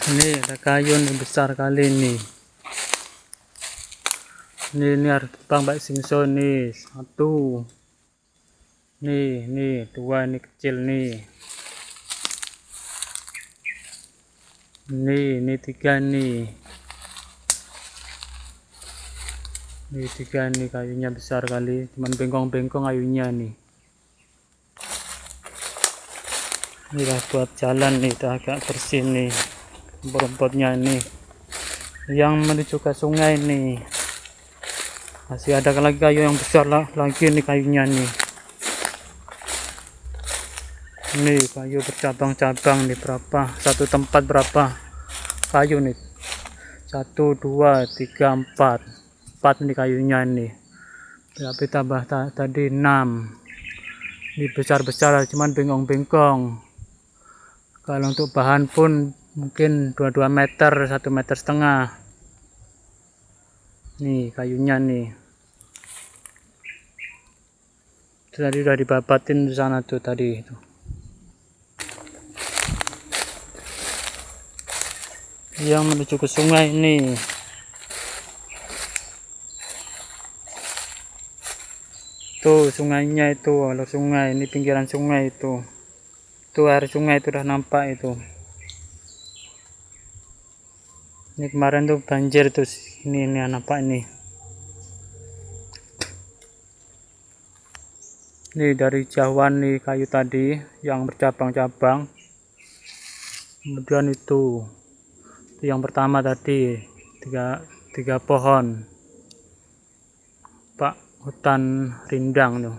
Ini ada kayu nih besar kali nih. Ini harus bang Mbak Singso nih. Satu. Nih, dua ini kecil nih. Ini tiga nih. Ini tiga nih, kayunya besar kali. Cuman bengkong-bengkong kayunya nih. Inilah buat jalan nih, itu agak bersih nih. Rumput-rumputnya nih. Yang menuju ke sungai nih. Masih ada lagi kayu yang besar lagi nih kayunya nih. Nih kayu bercabang-cabang nih, berapa satu tempat berapa kayu nih, 1 2 3 4 nih kayunya nih. Tapi tambah tadi 6. Ini besar-besar cuman bengkong-bengkong. Kalau untuk bahan pun mungkin 2 meter, 1,5 meter. Nih kayunya nih. Tadi udah dibabatin di sana tuh tadi itu. Yang menuju ke sungai ini. Tuh sungainya itu, alur sungai, ini pinggiran sungai itu. Tuh air sungai itu udah nampak itu. Ini kemarin tuh banjir tuh, ini nampak ini. Ini dari jauhan nih kayu tadi yang bercabang-cabang. Kemudian itu yang pertama tadi tiga pohon. Pak hutan rindang tuh.